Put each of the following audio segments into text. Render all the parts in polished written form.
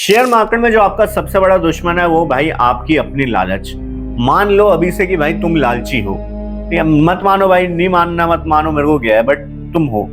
Share market में जो आपका सबसे बड़ा दुश्मन है वो भाई आपकी अपनी लालच। मान लो अभी से कि भाई तुम लालची हो, ठीक है। मत मानो भाई, नहीं मानना मत मानो, मेरे को क्या है, बट तुम हो,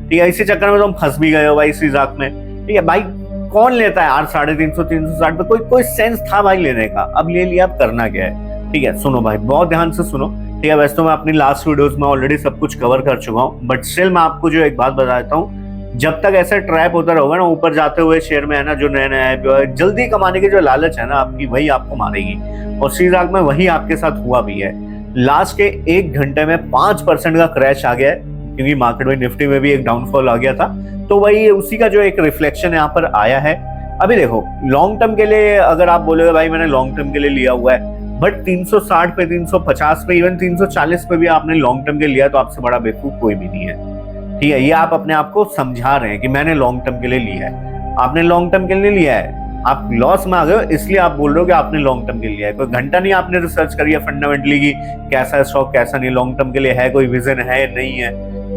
ठीक है। इसी चक्कर में तुम फंस भी गए हो भाई, इसी जाक में, ठीक है। भाई कौन लेता है यार 350 360 पे? कोई सेंस था भाई लेने का, अब ले लिया, अब करना क्या है, ठीक है। सुनो भाई, बहुत ध्यान से सुनो, ठीक है। वैसे तो मैं अपनी लास्ट वीडियोस में ऑलरेडी सब कुछ कवर कर चुका हूँ, बट स्टिल मैं आपको जो एक बात बता देता हूँ, जब तक ऐसा ट्रैप होता रहेगा ना ऊपर जाते हुए शेयर में, है ना, जो नए नए जल्दी कमाने की जो लालच है ना आपकी, वही आपको मारेगी। और सीजाग में वही आपके साथ हुआ भी है। लास्ट के 1 घंटे में 5% का क्रैश आ गया है, क्योंकि मार्केट में निफ्टी में भी एक डाउनफॉल आ गया था, तो वही उसी का जो एक रिफ्लेक्शन यहाँ पर आया है। अभी देखो, लॉन्ग टर्म के लिए अगर आप बोलोगे भाई मैंने लॉन्ग टर्म के लिए लिया हुआ है, बट 360 पे, 350 पे, इवन 340 पे भी आपने लॉन्ग टर्म के लिया, तो आपसे बड़ा बेवकूफ कोई भी नहीं है, ठीक है। ये आप अपने आप को समझा रहे हैं कि मैंने लॉन्ग टर्म के लिए लिया है। आपने लॉन्ग टर्म के लिए लिया है, आप लॉस में आ गए हो, इसलिए आप बोल रहे हो कि आपने लॉन्ग टर्म के लिए लिया है। कोई घंटा नहीं आपने रिसर्च करी है फंडामेंटली कि कैसा है स्टॉक, कैसा नहीं, लॉन्ग टर्म के लिए है, कोई विजन है नहीं है,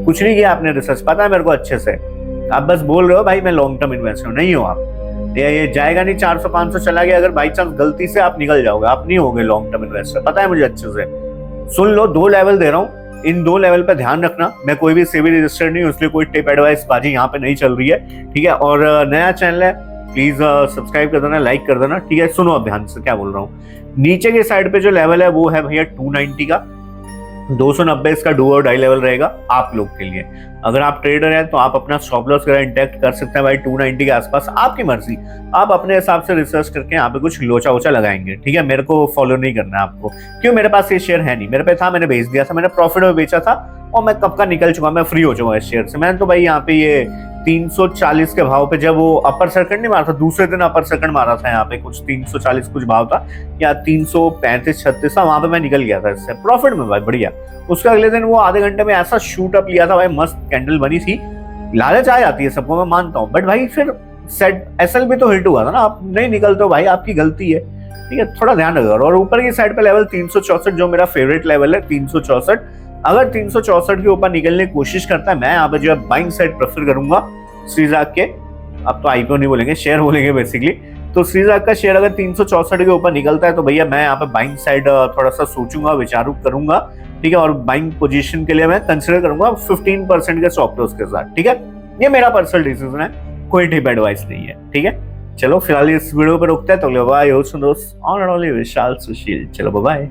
कुछ नहीं किया आपने रिसर्च, पता है मेरे को अच्छे से। आप बस बोल रहे हो भाई मैं लॉन्ग टर्म इन्वेस्टर नहीं हो आप। ये जाएगा नहीं, 400-500 चला गया, अगर बाई चांस गलती से आप निकल जाओगे, आप नहीं होगे लॉन्ग टर्म इन्वेस्टर, पता है मुझे अच्छे से। सुन लो, 2 लेवल दे रहा हूँ, इन 2 लेवल पे ध्यान रखना। मैं कोई भी सेबी रजिस्टर्ड नहीं हूँ, इसलिए कोई टिप एडवाइस बाजी यहाँ पे नहीं चल रही है, ठीक है। और नया चैनल है, प्लीज सब्सक्राइब कर देना, लाइक कर देना, ठीक है। सुनो अब ध्यान से क्या बोल रहा हूँ। नीचे के साइड पे जो लेवल है वो है भैया 290 का, 290 इसका डू और डाई लेवल रहेगा आप लोग के लिए। अगर आप ट्रेडर हैं तो आप अपना स्टॉप लॉस वगैरह इंटैक्ट कर सकते हैं भाई 290 के आसपास, आपकी मर्जी, आप अपने हिसाब से रिसर्च करके यहाँ पे कुछ लोचा वोचा लगाएंगे, ठीक है। मेरे को फॉलो नहीं करना है आपको, क्यों, मेरे पास ये शेयर है नहीं, मेरे पे था, मैंने बेच दिया था, मैंने प्रॉफिट में बेचा था, और मैं कब का निकल चुका, मैं फ्री हो चुका इस शेयर से। मैंने तो भाई यहाँ पे ये 340 के भाव पे, जब वो अपर सर्किट नहीं मारा था, दूसरे दिन अपर सर्किट मारा था यहाँ पे, कुछ 340 कुछ भाव था, या 335-36 था, वहां पे मैं निकल गया था इससे प्रॉफिट में भाई, बढ़िया। उसका अगले दिन वो आधे घंटे में ऐसा शूट अप लिया था भाई, मस्त कैंडल बनी थी। लालच आ जाती है सबको, मैं मानता हूँ, बट भाई फिर सेट एसएल भी तो हिट हुआ था ना, आप नहीं निकलते हो भाई, आपकी गलती है, ठीक है। थोड़ा ध्यान रखो। और ऊपर की साइड पे लेवल 364, जो मेरा फेवरेट लेवल है 364, अगर 364 के ऊपर निकलने की कोशिश करता है, मैं यहाँ पे जो है बाइंग साइड प्रेफर करूंगा श्रीजाग के। अब तो आईपीओ नहीं बोलेंगे, शेयर बोलेंगे बेसिकली। तो श्रीजाग का शेयर अगर 364 के ऊपर निकलता है तो भैया मैं यहाँ पे बाइंग साइड थोड़ा सा सोचूंगा, विचारू करूंगा, ठीक है। और बाइंग पोजीशन के लिए मैं कंसिडर करूंगा 15% के स्टॉप लॉस के साथ, ठीक है। ये मेरा पर्सनल डिसीजन है, कोई टिप एडवाइस नहीं है, ठीक है। चलो फिलहाल इस वीडियो पे रुकते हैं, तो बाय, होस्ट दोस्त ऑन एंड ओनली विशाल सुशील, चलो बाय।